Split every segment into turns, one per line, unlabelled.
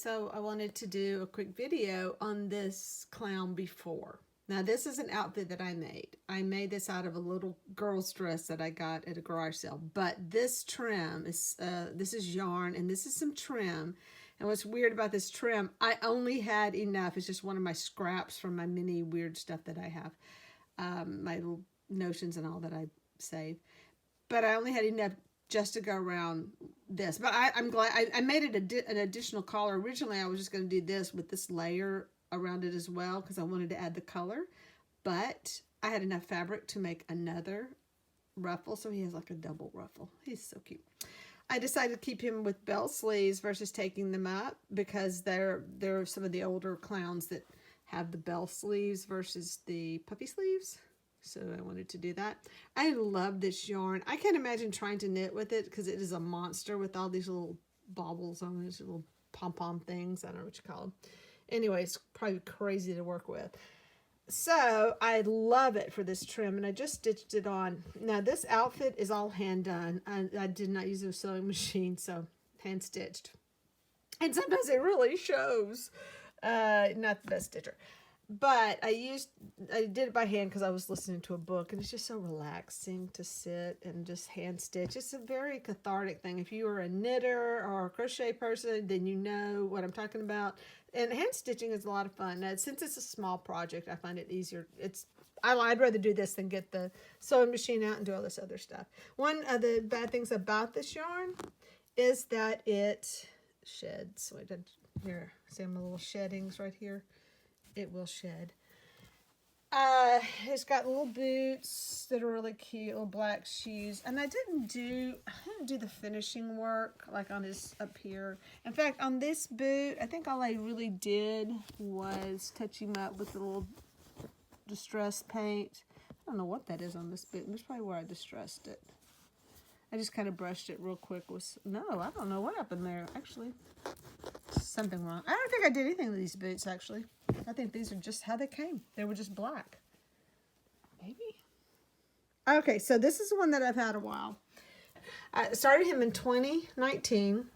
So I wanted to do a quick video on this clown before. Now this is an outfit that I made. I made this out of a little girl's dress that I got at a garage sale. But this trim is, this is yarn and this is some trim. And what's weird about this trim, I only had enough. It's just one of my scraps from my mini weird stuff that I have. My little notions and all that I save. But I only had enough just to go around this. But I'm glad I made it an additional collar. Originally, I was just going to do this with this layer around it as well because I wanted to add the color. But I had enough fabric to make another ruffle. So he has like a double ruffle. He's so cute. I decided to keep him with bell sleeves versus taking them up because there are some of the older clowns that have the bell sleeves versus the puffy sleeves. So I wanted to do that. I love this yarn. I can't imagine trying to knit with it because it is a monster with all these little baubles on these little pom-pom things. I don't know what you call them. Anyway, it's probably crazy to work with. So I love it for this trim, and I just stitched it on. Now this outfit is all hand done. I did not use a sewing machine, so hand stitched. And sometimes it really shows. Not the best stitcher. But I did it by hand because I was listening to a book, and it's just so relaxing to sit and just hand stitch. It's a very cathartic thing. If you are a knitter or a crochet person, then you know what I'm talking about. And hand stitching is a lot of fun. Now, since it's a small project, I find it easier. I'd rather do this than get the sewing machine out and do all this other stuff. One of the bad things about this yarn is that it sheds. Wait, here, see my little sheddings right here. It will shed. It's got little boots that are really cute, little black shoes. And I didn't do the finishing work like on his up here. In fact, on this boot, I think all I really did was touch him up with a little distress paint. I don't know what that is on this boot. That's probably where I distressed it. I just kind of brushed it real quick. No, I don't know what happened there, actually. Something wrong. I don't think I did anything with these boots, actually. I think these are just how they came. They were just black. Maybe. Okay, so this is the one that I've had a while. I started him in 2019.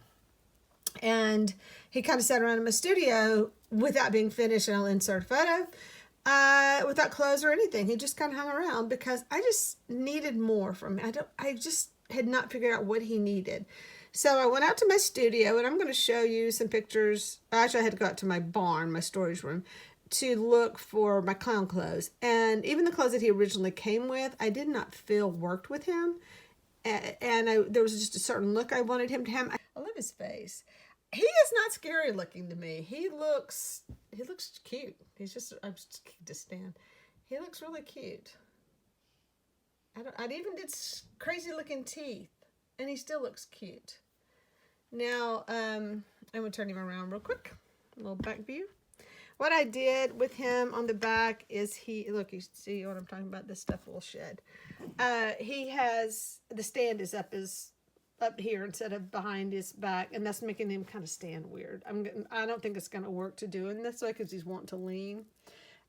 And he kind of sat around in my studio without being finished, and I'll insert a photo. Without clothes or anything. He just kind of hung around because I just needed more from him. I just had not figured out what he needed. So I went out to my studio, and I'm going to show you some pictures. Actually, I had to go out to my barn, my storage room, to look for my clown clothes. And even the clothes that he originally came with, I did not feel worked with him. And there was just a certain look I wanted him to have. I love his face. He is not scary looking to me. He looks cute. I'm just to stand. He looks really cute. I even did crazy looking teeth, and he still looks cute. Now, I'm going to turn him around real quick. A little back view. What I did with him on the back is look, you see what I'm talking about? This stuff will shed. He has, the stand is up here instead of behind his back, and that's making him kind of stand weird. I don't think it's going to work to do it this way because he's wanting to lean.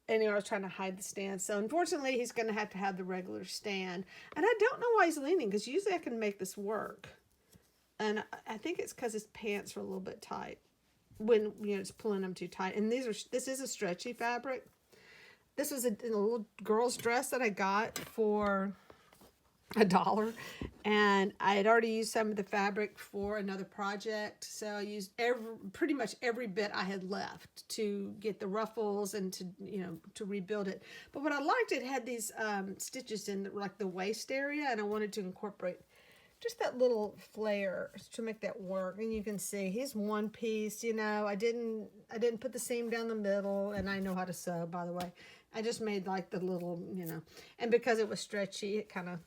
Anyway, I was trying to hide the stand. So unfortunately, he's going to have the regular stand. And I don't know why he's leaning because usually I can make this work. And I think it's because his pants are a little bit tight when it's pulling them too tight. And this is a stretchy fabric. This was a little girl's dress that I got for $1, and I had already used some of the fabric for another project, so I used pretty much every bit I had left to get the ruffles and to rebuild it. But what I liked, it had these stitches in like the waist area, and I wanted to incorporate just that little flare to make that work. And you can see he's one piece. I didn't put the seam down the middle, and I know how to sew, by the way. I just made like the little and because it was stretchy, it kind of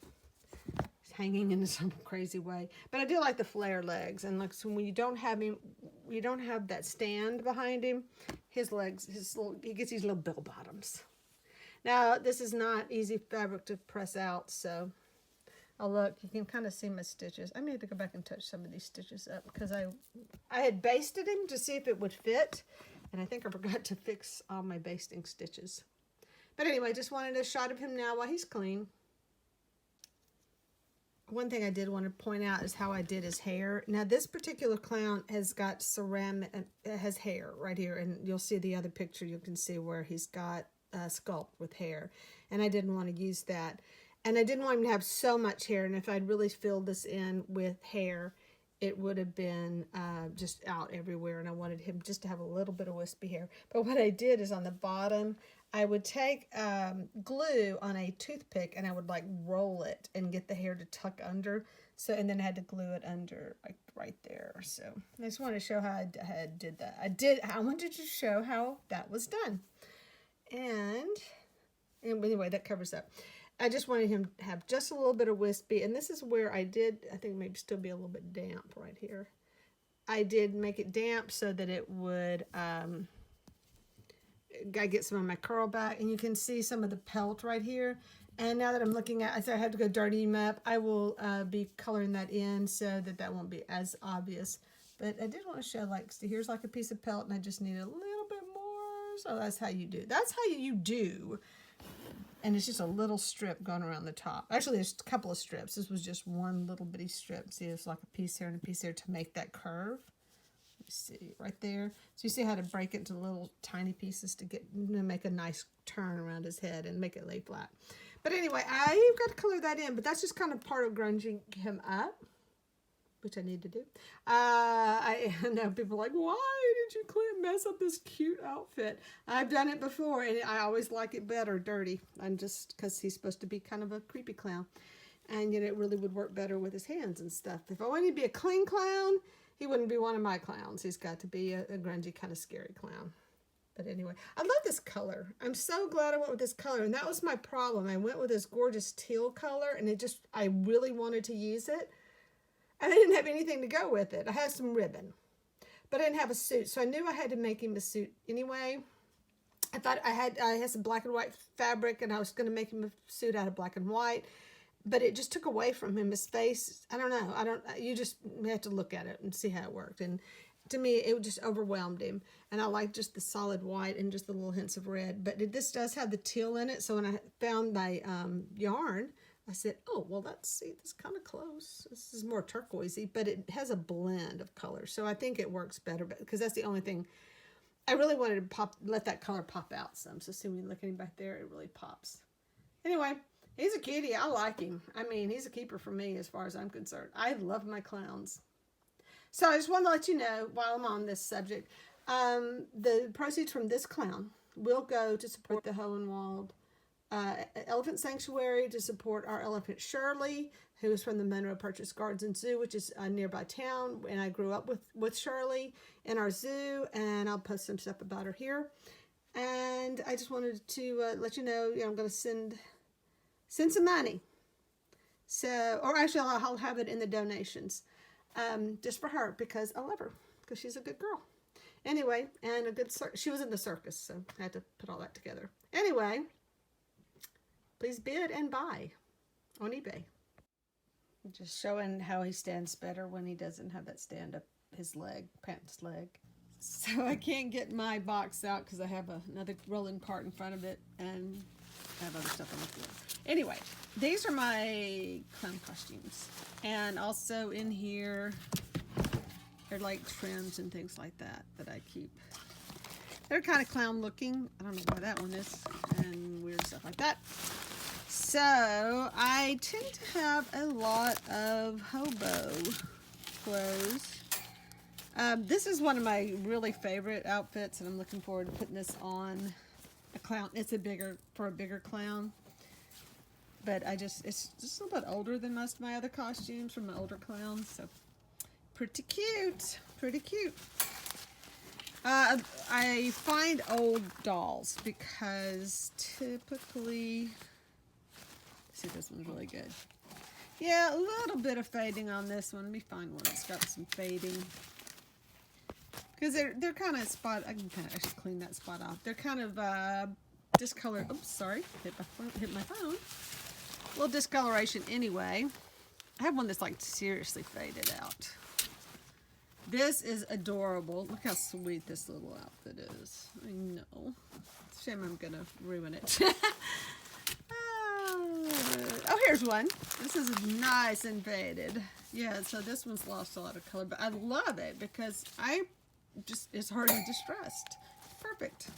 hanging in some crazy way. But I do like the flare legs, and like so when you don't have that stand behind him, his legs, he gets these little bell bottoms. Now this is not easy fabric to press out, so look, you can kind of see my stitches. I may have to go back and touch some of these stitches up because I had basted him to see if it would fit, and I think I forgot to fix all my basting stitches. But anyway, just wanted a shot of him now while he's clean. one thing I did want to point out is how I did his hair. Now this particular clown has got ceramic, has hair right here, and you'll see the other picture. You can see where he's got sculpt with hair, and I didn't want to use that. And I didn't want him to have so much hair, and if I'd really filled this in with hair, it would have been just out everywhere, and I wanted him just to have a little bit of wispy hair. But what I did is on the bottom, I would take glue on a toothpick, and I would like roll it and get the hair to tuck under. So, and then I had to glue it under like right there. So I just wanted to show how I did that. I wanted to show how that was done. And anyway, that covers up. I just wanted him to have just a little bit of wispy, and this is where I think maybe still be a little bit damp right here. I did make it damp so that it would, I get some of my curl back, and you can see some of the pelt right here. And now that I'm looking at, I said I have to go dirty him up. I will be coloring that in so that that won't be as obvious. But I did want to show, like, see, here's like a piece of pelt, and I just need a little bit more. So that's how you do. That's how you do. And it's just a little strip going around the top. Actually, there's a couple of strips. This was just one little bitty strip. See, it's like a piece here and a piece here to make that curve. You see, right there. So you see how to break it into little tiny pieces to get make a nice turn around his head and make it lay flat. But anyway, I've got to color that in. But that's just kind of part of grunging him up, which I need to do. I know people are like, why did you mess up this cute outfit? I've done it before, and I always like it better dirty. I'm just, because he's supposed to be kind of a creepy clown. And yet it really would work better with his hands and stuff. If I wanted to be a clean clown, he wouldn't be one of my clowns. He's got to be a grungy, kind of scary clown. But anyway, I love this color. I'm so glad I went with this color. And that was my problem. I went with this gorgeous teal color, and I really wanted to use it. And I didn't have anything to go with it. I had some ribbon, but I didn't have a suit. So I knew I had to make him a suit anyway. I thought I had some black and white fabric, and I was going to make him a suit out of black and white, but it just took away from him. His face, I don't know. You just have to look at it and see how it worked. And to me, it just overwhelmed him. And I like just the solid white and just the little hints of red. But this does have the teal in it. So when I found my yarn, I said, oh, well, that's kind of close. This is more turquoisey, but it has a blend of colors. So I think it works better, because that's the only thing. I really wanted to let that color pop out some. So see, when you look at him back there, it really pops. Anyway, he's a cutie. I like him. I mean, he's a keeper for me as far as I'm concerned. I love my clowns. So I just wanted to let you know, while I'm on this subject, the proceeds from this clown will go to support the Hohenwald Elephant Sanctuary, to support our elephant Shirley, who is from the Monroe Purchase Gardens and Zoo, which is a nearby town. And I grew up with Shirley in our zoo, and I'll post some stuff about her here. And I just wanted to let you know, I'm going to send some money. So, or actually, I'll have it in the donations, just for her, because I love her, because she's a good girl. Anyway, and she was in the circus, so I had to put all that together. Anyway, please bid and buy on eBay. Just showing how he stands better when he doesn't have that stand up his leg, pants leg. So I can't get my box out because I have another rolling cart in front of it, and I have other stuff on the floor. Anyway, these are my clown costumes. And also in here, they're like trims and things like that I keep. They're kind of clown looking. I don't know why that one is, and weird stuff like that. So I tend to have a lot of hobo clothes. This is one of my really favorite outfits, and I'm looking forward to putting this on a clown. It's for a bigger clown, but it's just a little bit older than most of my other costumes from my older clowns. So pretty cute, pretty cute. I find old dolls because typically, see, this one's really good. Yeah, a little bit of fading on this one. Let me find one that's got some fading. Because they're kind of I can kind of actually clean that spot off. They're kind of discolored. Oops, sorry, hit my phone. A little discoloration anyway. I have one that's like seriously faded out. This is adorable. Look how sweet this little outfit is. I know. It's a shame I'm gonna ruin it. Oh, here's one. This is nice and faded. Yeah, so this one's lost a lot of color, but I love it because it's already distressed. Perfect.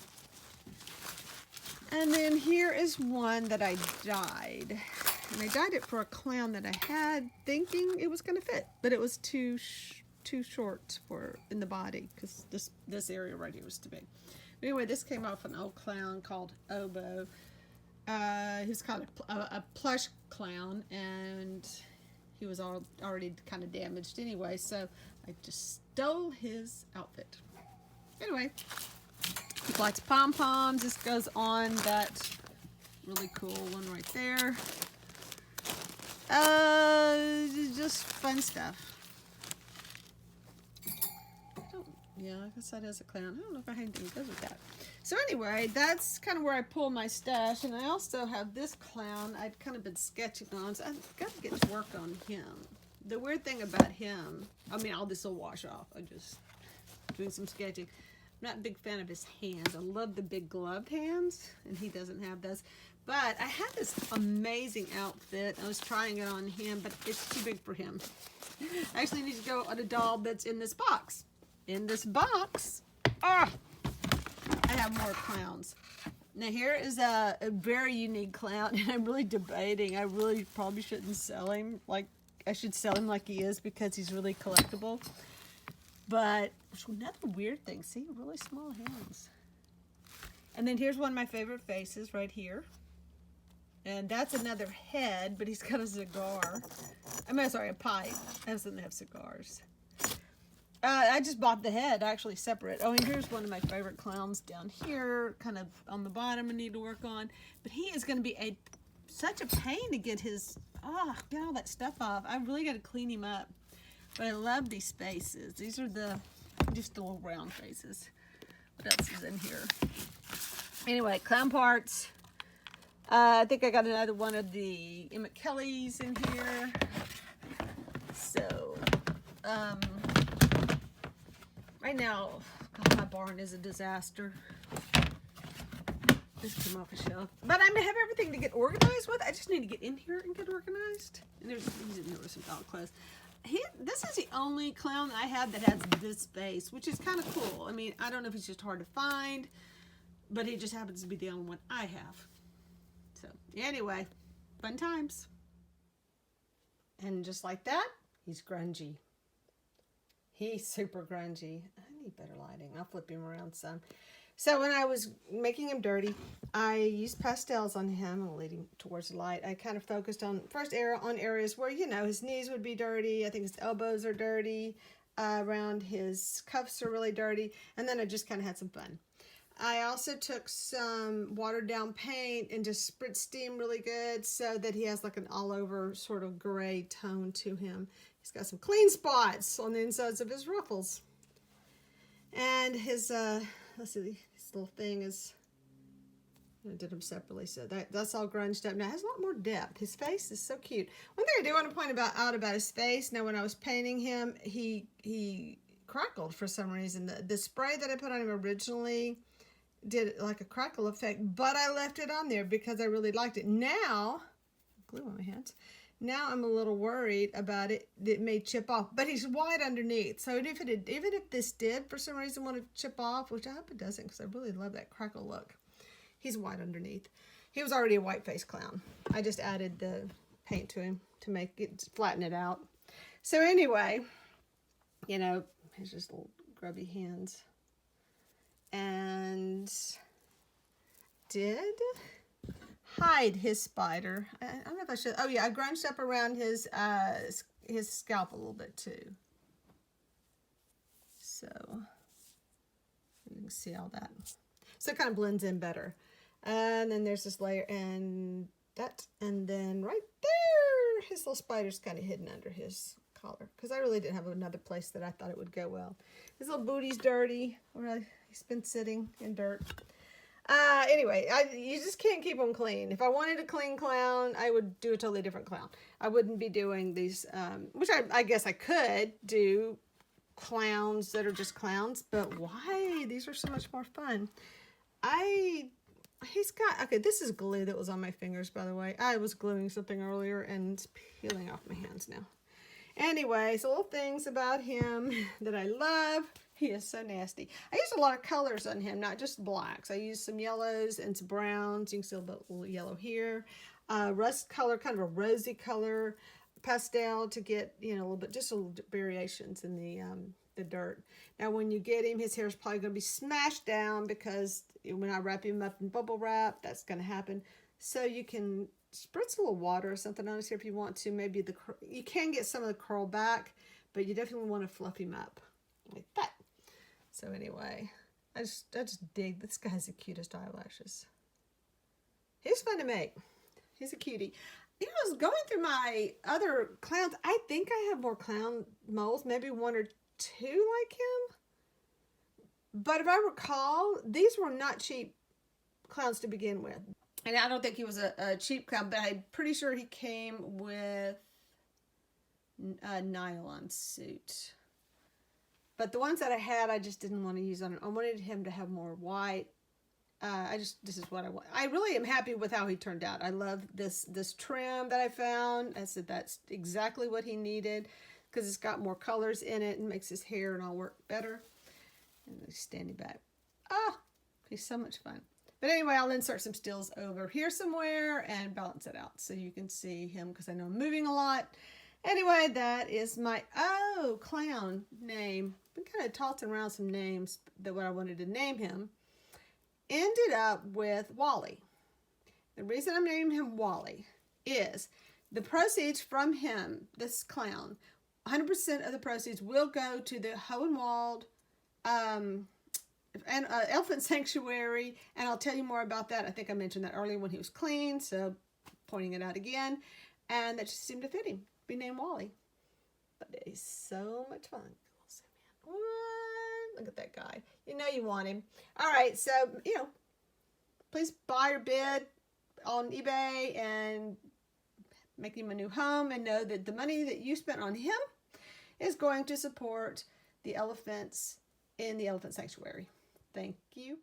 And then here is one that I dyed. And I dyed it for a clown that I had thinking it was going to fit, but it was too short in the body because this area right here was too big. But anyway, this came off an old clown called Obo. He's kind of a plush clown, and he was already kind of damaged anyway, so I just stole his outfit. Anyway, he likes pom-poms. This goes on that really cool one right there. Just fun stuff. Yeah, I guess that is a clown. I don't know if I had anything good with that. So anyway, that's kind of where I pull my stash. And I also have this clown I'd kind of been sketching on. So I've got to get to work on him. The weird thing about him, I mean, all this will wash off. I'm just doing some sketching. I'm not a big fan of his hands. I love the big gloved hands, and he doesn't have those. But I had this amazing outfit. I was trying it on him, but it's too big for him. I actually need to go on a doll that's in this box. In this box, I have more clowns. Now here is a very unique clown, and I'm really debating. I really probably shouldn't sell him. Like, I should sell him like he is because he's really collectible. But there's another weird thing. See, really small hands. And then here's one of my favorite faces right here. And that's another head, but he's got a cigar. Sorry, a pipe. That doesn't have cigars. I just bought the head, actually separate. Oh, and here's one of my favorite clowns down here, kind of on the bottom I need to work on. But he is going to be such a pain to get get all that stuff off. I really got to clean him up. But I love these faces. These are just the little round faces. What else is in here? Anyway, clown parts. I think I got another one of the Emmett Kellys in here. So, right now, God, my barn is a disaster. This came off a shelf. But I have everything to get organized with. I just need to get in here and get organized. And he's in here with some dog clothes. This is the only clown I have that has this face, which is kind of cool. I mean, I don't know if it's just hard to find, but he just happens to be the only one I have. So, anyway, fun times. And just like that, he's grungy. He's super grungy. I need better lighting. I'll flip him around some. So when I was making him dirty, I used pastels on him. I'll lead him towards the light. I kind of focused on areas where, his knees would be dirty. I think his elbows are dirty. Around his cuffs are really dirty. And then I just kind of had some fun. I also took some watered down paint and just spritzed him really good so that he has like an all over sort of gray tone to him. He's got some clean spots on the insides of his ruffles. And his, let's see, this little thing is, I did them separately, so that's all grunged up. Now, it has a lot more depth. His face is so cute. One thing I do want to point out about his face, now when I was painting him, he crackled for some reason. The spray that I put on him originally did like a crackle effect, but I left it on there because I really liked it. Now, glue on my hands. Now I'm a little worried about it. It may chip off, but he's white underneath. So even if this did for some reason want to chip off, which I hope it doesn't because I really love that crackle look, he's white underneath. He was already a white face clown. I just added the paint to him to make it, flatten it out. So anyway, here's just little grubby hands. And did hide his spider. I don't know if I should. Oh yeah, I grunged up around his scalp a little bit too. So you can see all that. So it kind of blends in better. And then there's this layer and then right there, his little spider's kind of hidden under his collar because I really didn't have another place that I thought it would go well. His little booty's dirty. He's been sitting in dirt. Anyway, you just can't keep them clean. If I wanted a clean clown, I would do a totally different clown. I wouldn't be doing these, which I guess I could do clowns that are just clowns, but why? These are so much more fun. I he's got, okay, this is glue that was on my fingers, by the way. I was gluing something earlier and it's peeling off my hands now. Anyway, so little things about him that I love. He is so nasty. I used a lot of colors on him, not just blacks. I used some yellows and some browns. You can see a little yellow here. Rust color, kind of a rosy color. Pastel to get, you know, a little bit, just a little variations in the dirt. Now, when you get him, his hair is probably going to be smashed down because when I wrap him up in bubble wrap, that's going to happen. So you can spritz a little water or something on his hair if you want to. Maybe you can get some of the curl back, but you definitely want to fluff him up like that. So anyway, I just dig. This guy has the cutest eyelashes. He's fun to make. He's a cutie. You know, I was going through my other clowns. I think I have more clown molds, maybe 1 or 2 like him. But if I recall, these were not cheap clowns to begin with. And I don't think he was a cheap clown, but I'm pretty sure he came with a nylon suit. But the ones that I had, I just didn't want to use on him. I wanted him to have more white. This is what I want. I really am happy with how he turned out. I love this trim that I found. I said that's exactly what he needed because it's got more colors in it and makes his hair and all work better. And he's standing back. Oh, he's so much fun. But anyway, I'll insert some stills over here somewhere and balance it out so you can see him because I know I'm moving a lot. Anyway, that is my clown name. Been kind of tossing around some names that what I wanted to name him. Ended up with Wally. The reason I'm naming him Wally is the proceeds from him, this clown, 100% of the proceeds will go to the Hohenwald Elephant Sanctuary, and I'll tell you more about that. I think I mentioned that earlier when he was clean, so pointing it out again, and that just seemed to fit him. Be named Wally. But he's so much fun. What? Look at that guy. You know you want him. All right, so, you know, please buy or bid on eBay and make him a new home and know that the money that you spent on him is going to support the elephants in the Elephant Sanctuary. Thank you.